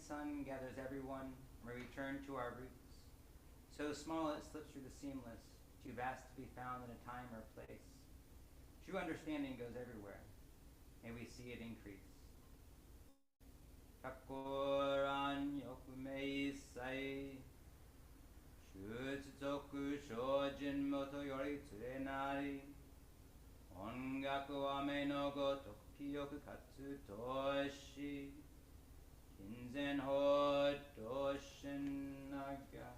sun gathers everyone, and we return to our roots. So small it slips through the seamless, too vast to be found in a time or place. True understanding goes everywhere. May we see it increase. Kakoran yokumei sai, shutsuzoku shojin moto yori tsurenari, ongaku wa me no goto kiyoku katsu toshi, kinzen ho doshin naga.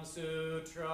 Wisdom Sutra.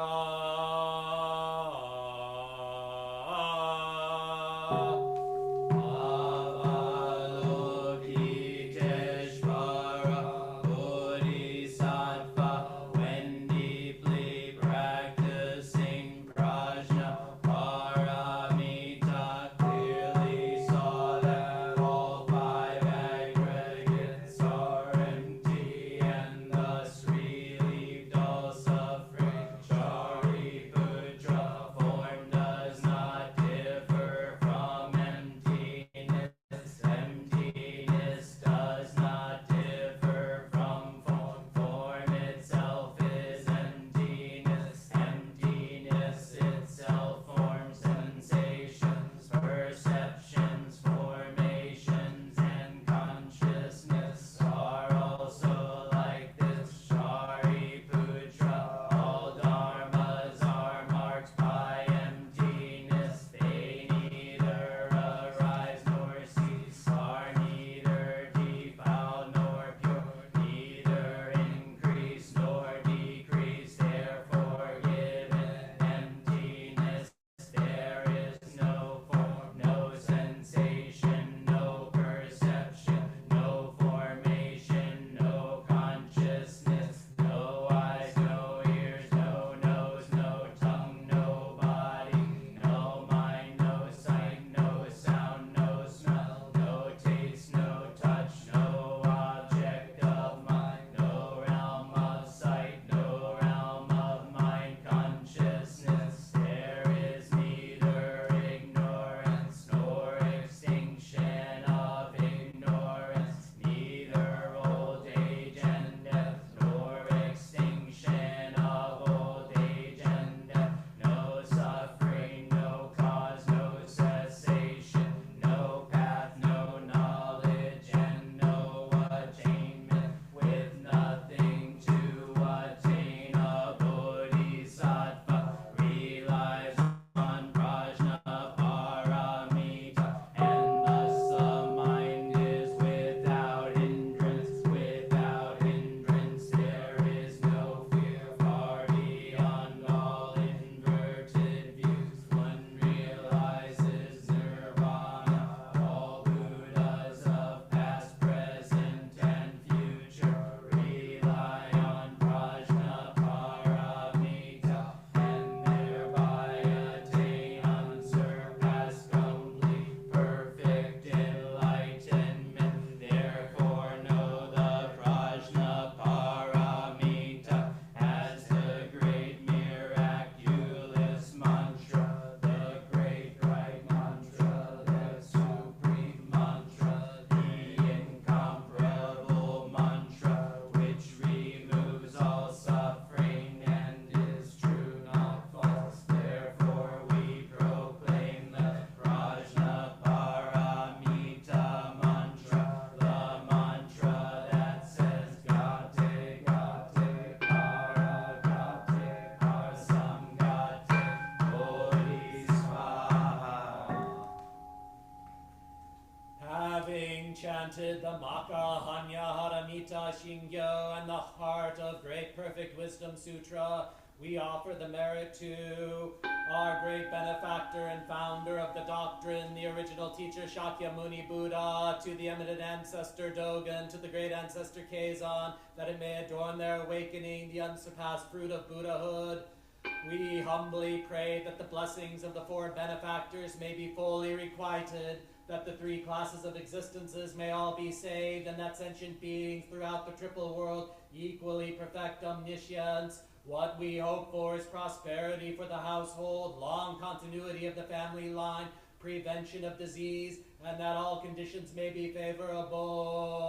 Chanted the Maka Hanya Haramita Shingyo and the Heart of Great Perfect Wisdom Sutra, we offer the merit to our great benefactor and founder of the doctrine, the original teacher Shakyamuni Buddha, to the eminent ancestor Dogen, to the great ancestor Kazan, that it may adorn their awakening, the unsurpassed fruit of Buddhahood. We humbly pray that the blessings of the four benefactors may be fully requited, that the three classes of existences may all be saved, and that sentient beings throughout the triple world equally perfect omniscience. What we hope for is prosperity for the household, long continuity of the family line, prevention of disease, and that all conditions may be favorable.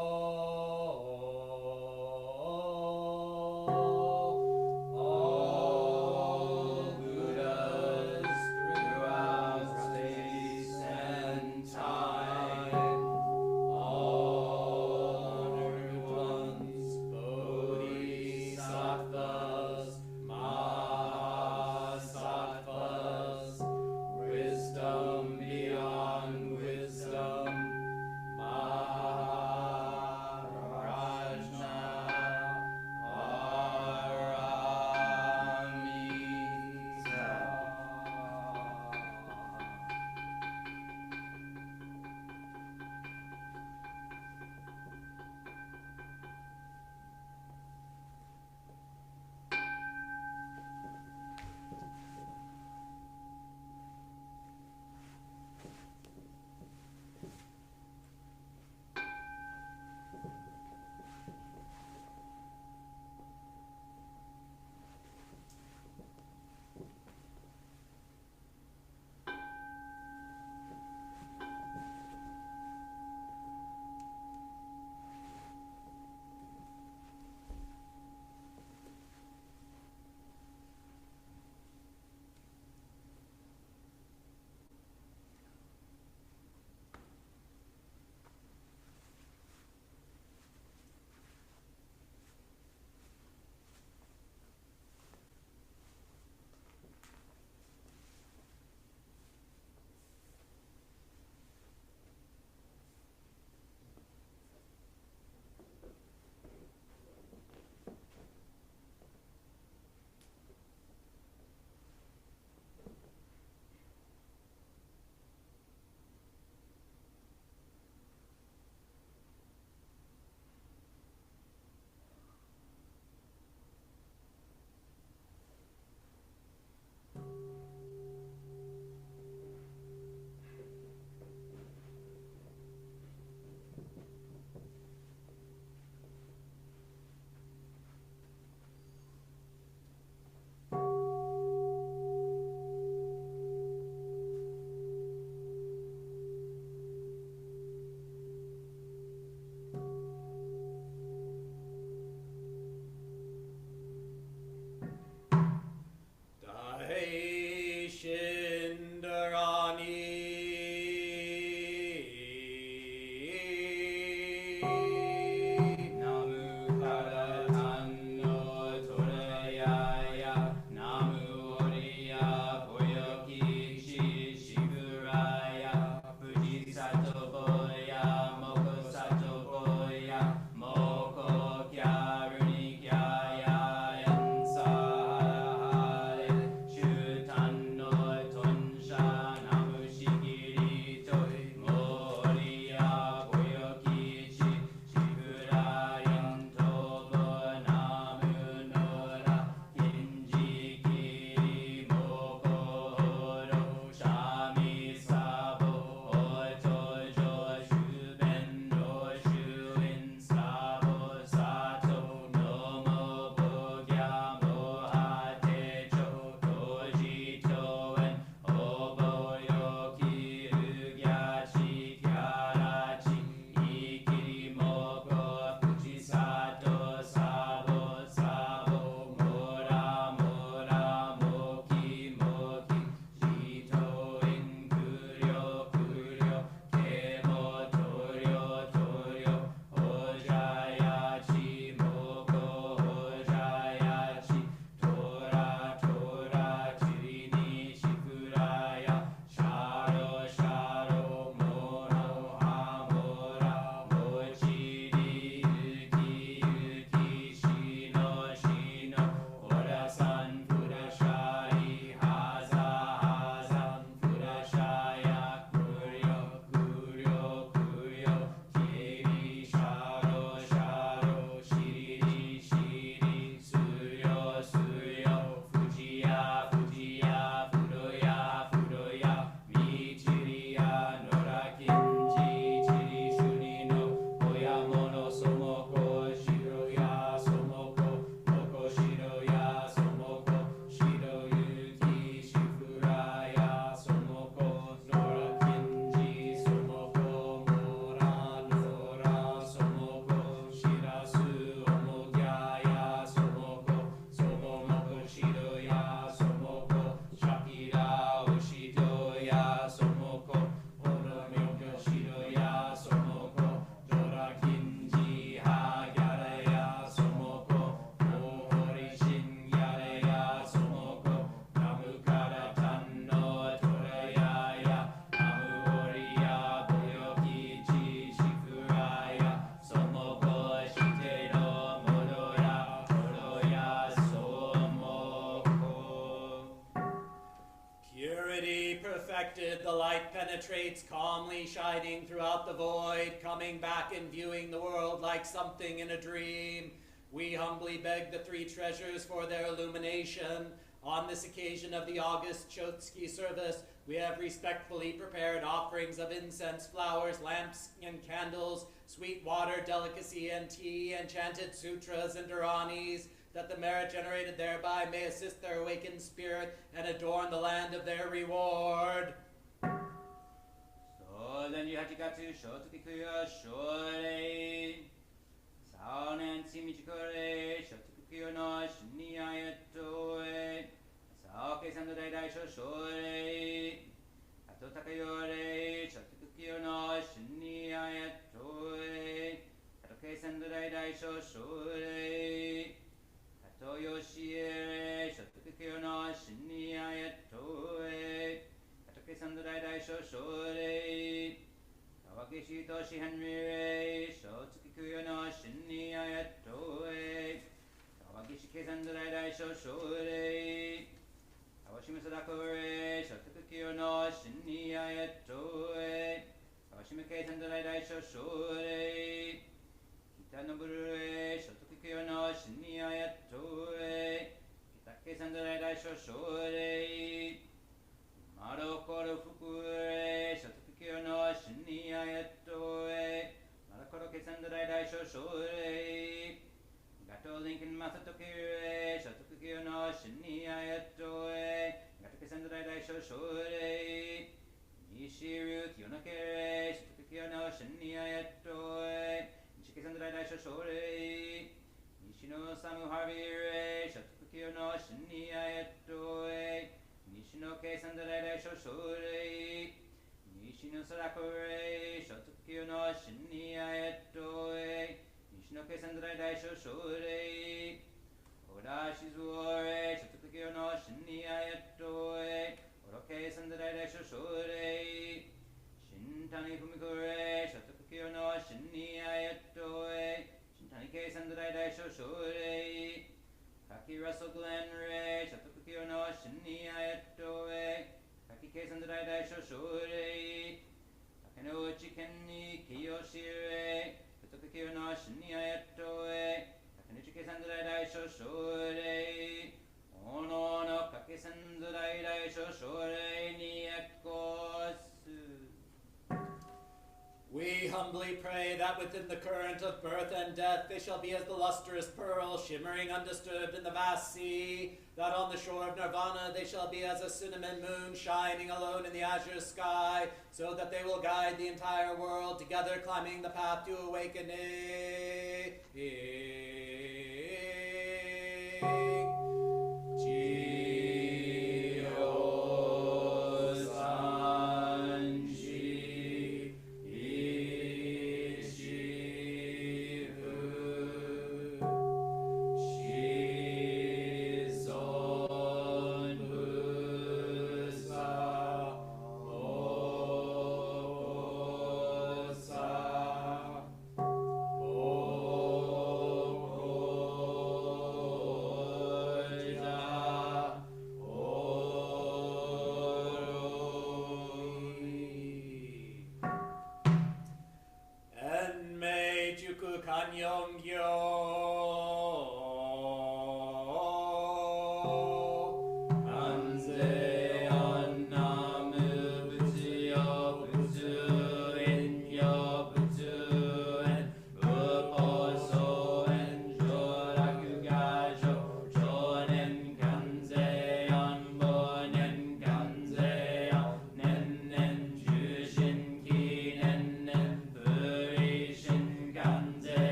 expected, the light penetrates, calmly shining throughout the void, coming back and viewing the world like something in a dream. We humbly beg the three treasures for their illumination. On this occasion of the August Chotsky service, we have respectfully prepared offerings of incense, flowers, lamps, and candles, sweet water, delicacy, and tea, and chanted sutras and dharanis, that the merit generated thereby may assist their awakened spirit and adorn the land of their reward. Sozenji Hachikatsu Shotsukiku Shorei Saonen Simichikore Shotsukiku no Shiniayatoe Saoke Sandai Daisho Shorei Ato Takayore Shotsukiku no Shiniayatoe Atoke Sandai Daisho Shorei Ato Yoshiere Shotsukiku no Shiniayatoe Atoke Sandai Daisho Shorei Kawakishi Toshi Henry Shotsukiku no Shiniayatoe Kawakishi Kesandai Daisho Shorei Kawashima Sadakore Shotsukiku no Shiniayatoe Kawashima Kesandai Daisho Shorei Kita no Burure Shotsukiku no Shiniayatoe Kitake Sandai Daisho Shorei Maro Koro Fukure Shotsukiku no Shiniayatoe Marakoro Kesandai Daisho Shorei Gato Lincoln Masatokire Shotsukiku no Shiniayatoe Gato Kesandai Daisho Shorei Nishiru Kyonokere Shotsukiku no Shiniayatoe Nishike Sandai Daisho Shorei Nishino Samu Harvire Shotsukiku no Shiniayatoe Nishinoke Sandai Daisho Shorei Nishino Sadakore Shotsukiku no Shiniayatoe Nishinoke Sandai Daisho Shorei Oda Shizuore Shotsukiku no Shiniayatoe Oroke Sandai Daisho Shorei Shintani Fumikore Shotsukiku no Shiniayatoe Shintanike Sandai Daisho Shorei Kaki Russell Glenre Shotsukiku no Shiniayatoe Kakike Sandai Daisho Shorei Takeno Uchikenni Kiyoshire Shotsukiku no Shiniayatoe Takenuchike Sandai Daisho Shorei Ono no Kake Sandai Daisho Shorei Niekosu. We humbly pray that within the current of birth and death they shall be as the lustrous pearl, shimmering undisturbed in the vast sea, that on the shore of nirvana they shall be as a cinnamon moon shining alone in the azure sky, so that they will guide the entire world together climbing the path to awakening.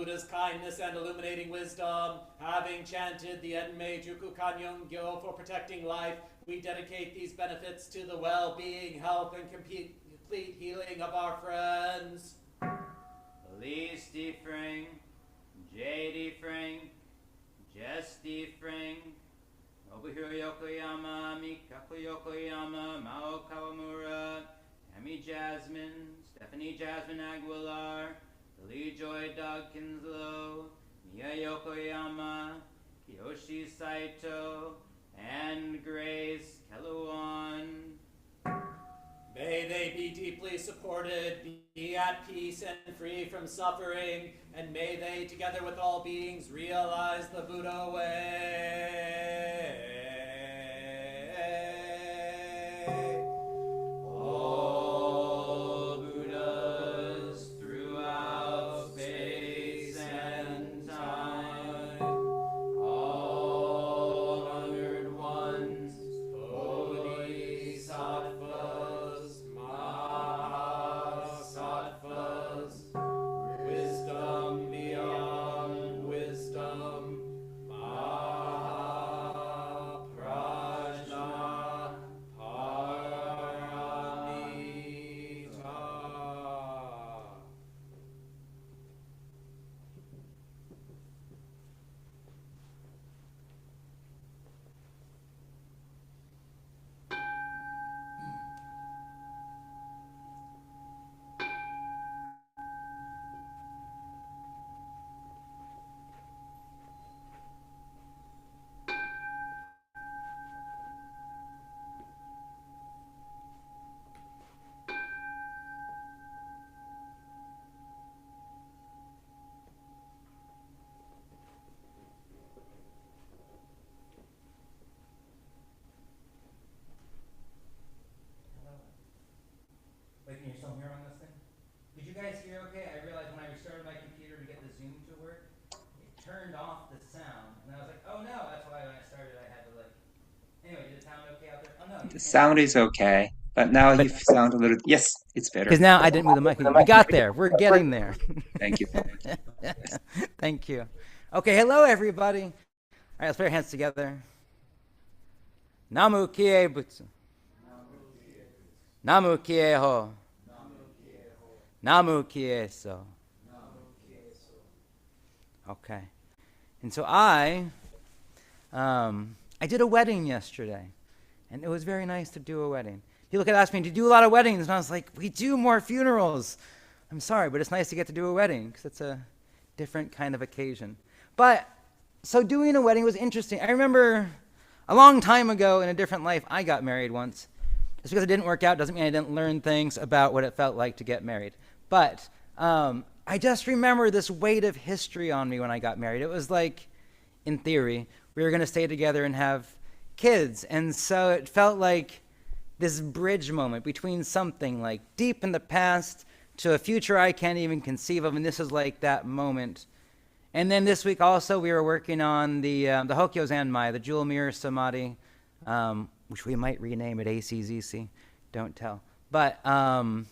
Buddha's kindness and illuminating wisdom, having chanted the Enmei Juku Kanyongyo for protecting life, we dedicate these benefits to the well-being, health, and complete healing of our friends. Elise D. Frank, J. D. Frank, Jess D. Frank, Nobuhiro Yokoyama, Mikaku Yokoyama, Mao Kawamura, Tammy Jasmine, Stephanie Jasmine Aguilar, Lee Joy Doug Kinslow, Mia Yokoyama, Kiyoshi Saito, and Grace Keluan. May they be deeply supported, be at peace and free from suffering, and may they, together with all beings, realize the Buddha way. All Buddhas throughout space and time, all honored ones, bodhisattvas, mahasattvas, wisdom beyond wisdom, mahaprajna paramita. Wait, can you still hear on this thing? Did you guys hear okay? I realized when I restarted my computer to get the Zoom to work, it turned off the sound. And I was like, oh no, that's why when I started I had to like... Anyway, did it sound okay out there? Oh no, you The can't sound hear is okay, but now you sound a little. Yes, it's better. because now I didn't move the mic. We got there. We're getting there. Thank you. Thank you. Okay, hello everybody. All right, let's put our hands together. Namu kie butsu. Namu kie ho. Namu kie so. Okay. And so I did a wedding yesterday, and it was very nice to do a wedding. People kept asking me, do you do a lot of weddings? And I was like, we do more funerals. I'm sorry, but it's nice to get to do a wedding, because it's a different kind of occasion. But, so doing a wedding was interesting. I remember a long time ago in a different life, I got married once. Just because it didn't work out doesn't mean I didn't learn things about what it felt like to get married. But I just remember this weight of history on me when I got married. It was like, in theory, we were going to stay together and have kids. And so it felt like this bridge moment between something like deep in the past to a future I can't even conceive of. And this is like that moment. And then this week also we were working on the Hokyo Zanmai, the Jewel Mirror Samadhi, which we might rename it ACZC, don't tell. But, and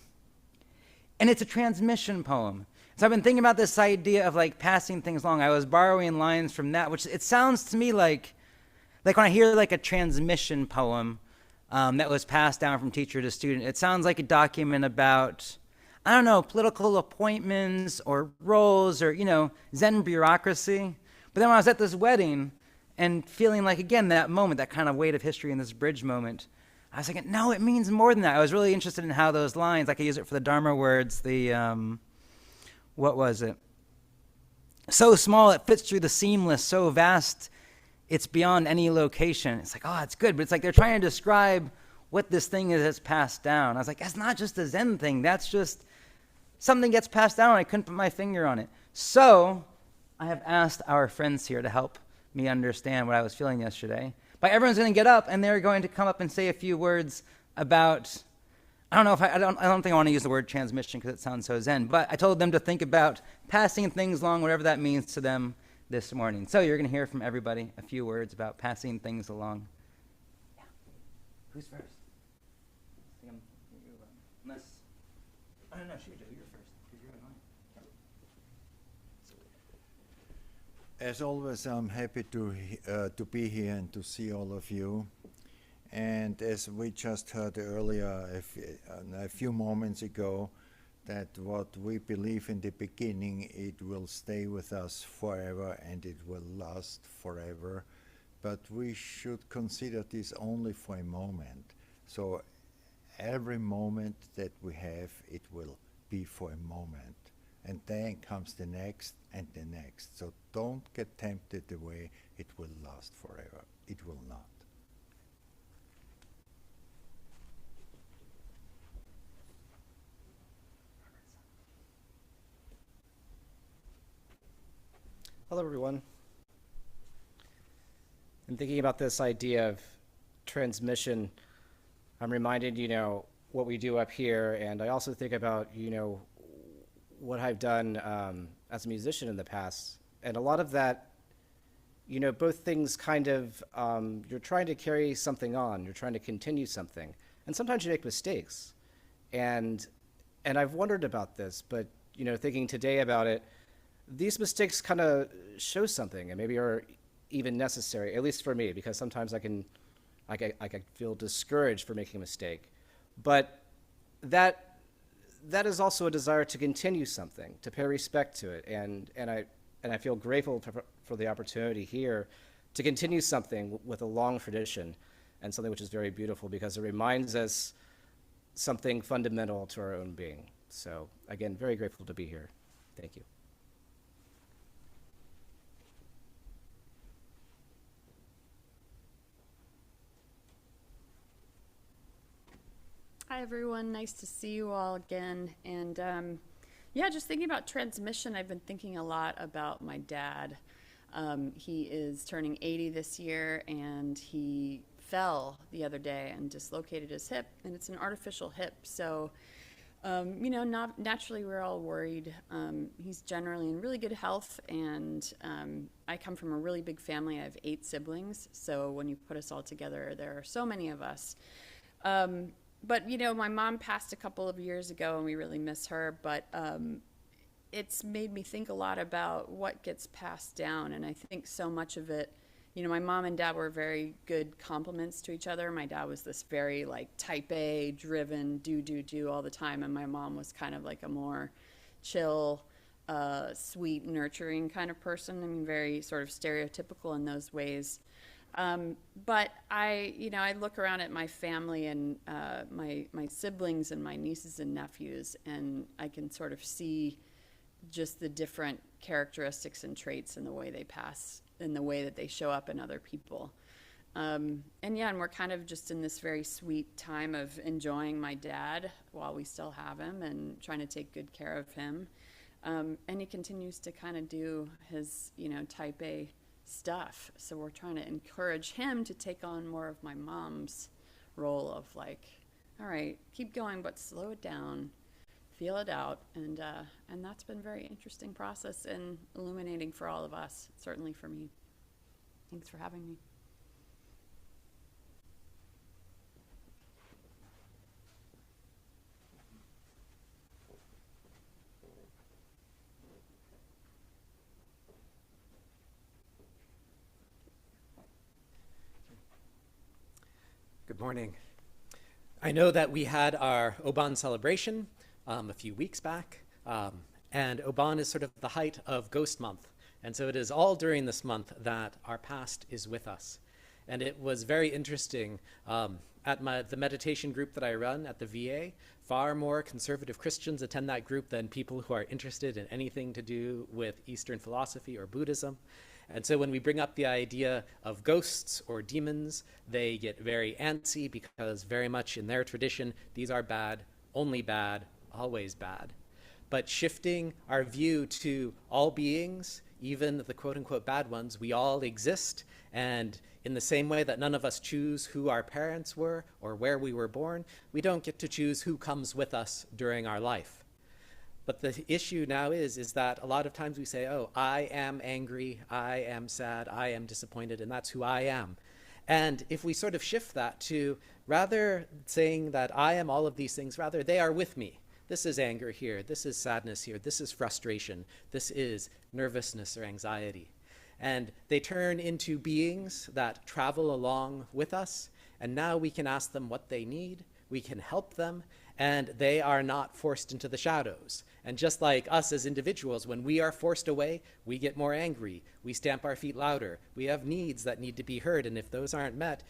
it's a transmission poem. So I've been thinking about this idea of like passing things along. I was borrowing lines from that, which it sounds to me like when I hear like a transmission poem that was passed down from teacher to student, it sounds like a document about, I don't know, political appointments or roles or, Zen bureaucracy. But then when I was at this wedding and feeling like, again, that moment, that kind of weight of history in this bridge moment, I was thinking, no, it means more than that. I was really interested in how those lines, I could use it for the Dharma words, what was it? So small it fits through the seamless, so vast it's beyond any location. It's like, oh, it's good, but it's like they're trying to describe what this thing is that's passed down. I was like, that's not just a Zen thing, that's just something gets passed down and I couldn't put my finger on it. So I have asked our friends here to help me understand what I was feeling yesterday. But everyone's going to get up and they're going to come up and say a few words about, I don't think I want to use the word transmission because it sounds so Zen, but I told them to think about passing things along, whatever that means to them this morning. So you're going to hear from everybody a few words about passing things along. Yeah. Who's first? Unless, I don't know, shoot, Joe, you're first because you're in line. As always, I'm happy to be here and to see all of you. And as we just heard earlier, a few moments ago, that what we believe in the beginning, it will stay with us forever and it will last forever. But we should consider this only for a moment. So every moment that we have, it will be for a moment. And then comes the next and the next. So don't get tempted the way it will last forever. It will not. Hello, everyone. I'm thinking about this idea of transmission. I'm reminded, what we do up here, and I also think about, what I've done as a musician in the past. And a lot of that, both things kind of, you're trying to carry something on, you're trying to continue something. And sometimes you make mistakes. And I've wondered about this, but, thinking today about it, these mistakes kind of show something and maybe are even necessary, at least for me, because sometimes I can feel discouraged for making a mistake. But that is also a desire to continue something, to pay respect to it. And I feel grateful for the opportunity here to continue something with a long tradition and something which is very beautiful because it reminds us something fundamental to our own being. So again, very grateful to be here. Thank you. Hi, everyone. Nice to see you all again. And yeah, just thinking about transmission, I've been thinking a lot about my dad. He is turning 80 this year, and he fell the other day and dislocated his hip, and it's an artificial hip. So, naturally, we're all worried. He's generally in really good health, and I come from a really big family. I have 8 siblings, so when you put us all together, there are so many of us. But, my mom passed a couple of years ago, and we really miss her. But it's made me think a lot about what gets passed down. And I think so much of it, my mom and dad were very good complements to each other. My dad was this very, type A, driven, do all the time. And my mom was kind of like a more chill, sweet, nurturing kind of person. I mean, very sort of stereotypical in those ways. But I look around at my family and my siblings and my nieces and nephews, and I can sort of see just the different characteristics and traits in the way they pass, in the way that they show up in other people. And we're kind of just in this very sweet time of enjoying my dad while we still have him and trying to take good care of him. And he continues to kind of do his, type A stuff. So we're trying to encourage him to take on more of my mom's role of all right, keep going, but slow it down, feel it out. And that's been a very interesting process and illuminating for all of us, certainly for me. Thanks for having me. Good morning. I know that we had our Oban celebration a few weeks back, and Oban is sort of the height of Ghost Month. And so it is all during this month that our past is with us. And it was very interesting. At the meditation group that I run at the VA, far more conservative Christians attend that group than people who are interested in anything to do with Eastern philosophy or Buddhism. And so when we bring up the idea of ghosts or demons, they get very antsy because very much in their tradition, these are bad, only bad, always bad. But shifting our view to all beings, even the quote-unquote bad ones, we all exist. And in the same way that none of us choose who our parents were or where we were born, we don't get to choose who comes with us during our life. But the issue now is that a lot of times we say, oh, I am angry, I am sad, I am disappointed, and that's who I am. And if we sort of shift that to rather saying that I am all of these things, rather they are with me. This is anger here, this is sadness here, this is frustration, this is nervousness or anxiety. And they turn into beings that travel along with us. And now we can ask them what they need. We can help them. And they are not forced into the shadows. And just like us as individuals, when we are forced away, we get more angry. We stamp our feet louder. We have needs that need to be heard. And if those aren't met,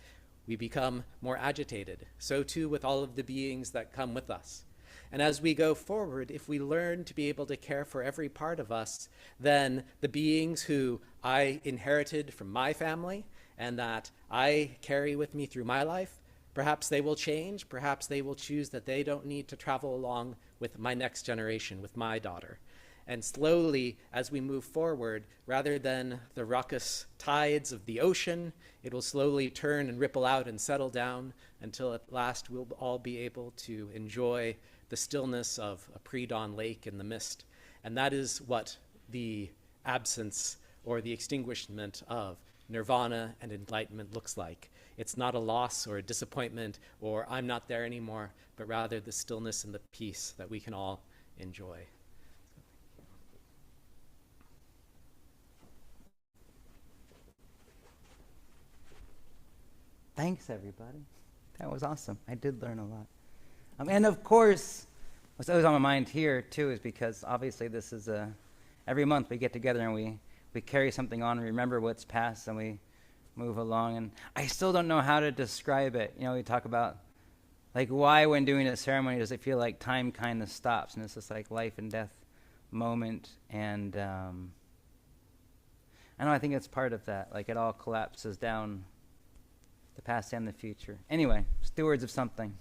we become more agitated. So too with all of the beings that come with us. And as we go forward, if we learn to be able to care for every part of us, then the beings who I inherited from my family and that I carry with me through my life, perhaps they will change, perhaps they will choose that they don't need to travel along with my next generation, with my daughter. And slowly, as we move forward, rather than the raucous tides of the ocean, it will slowly turn and ripple out and settle down until at last we'll all be able to enjoy the stillness of a pre-dawn lake in the mist. And that is what the absence or the extinguishment of nirvana and enlightenment looks like. It's not a loss or a disappointment or I'm not there anymore, but rather the stillness and the peace that we can all enjoy. Thanks, everybody. That was awesome. I did learn a lot. And of course, what's always on my mind here, too, is because obviously this is every month we get together and we carry something on and remember what's past and we move along. And I still don't know how to describe it. You know, we talk about, like, why when doing a ceremony does it feel like time kind of stops and it's just like life and death moment. And I think it's part of that. Like, it all collapses down, the past and the future. Anyway, stewards of something.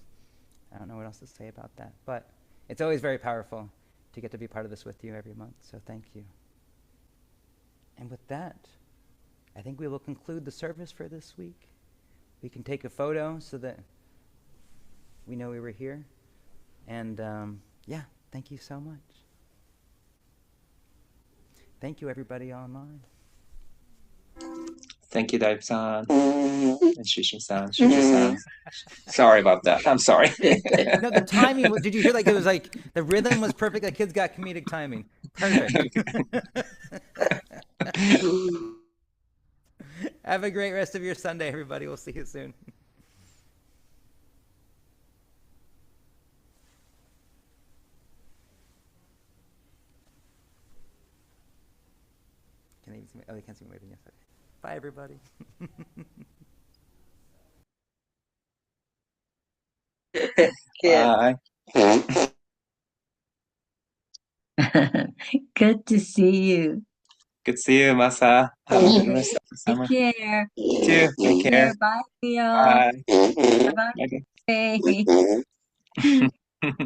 I don't know what else to say about that. But it's always very powerful to get to be part of this with you every month. So thank you. And with that, I think we will conclude the service for this week. We can take a photo so that we know we were here. And yeah, thank you so much. Thank you, everybody online. Thank you, Daibu-san. And Shushin-san, Shushin-san. Sorry about that. I'm sorry. No, the timing, did you hear, like, it was like, the rhythm was perfect. The kids got comedic timing. Perfect. Have a great rest of your Sunday, everybody. We'll see you soon. Can they see me? Oh, they can't see me waving. Yes. Bye, everybody. Bye. Good to see you. Good to see you, Masa. Have a good rest of the summer. Take care. You too. Take care. Bye, Leo. Bye. Bye-bye. Bye.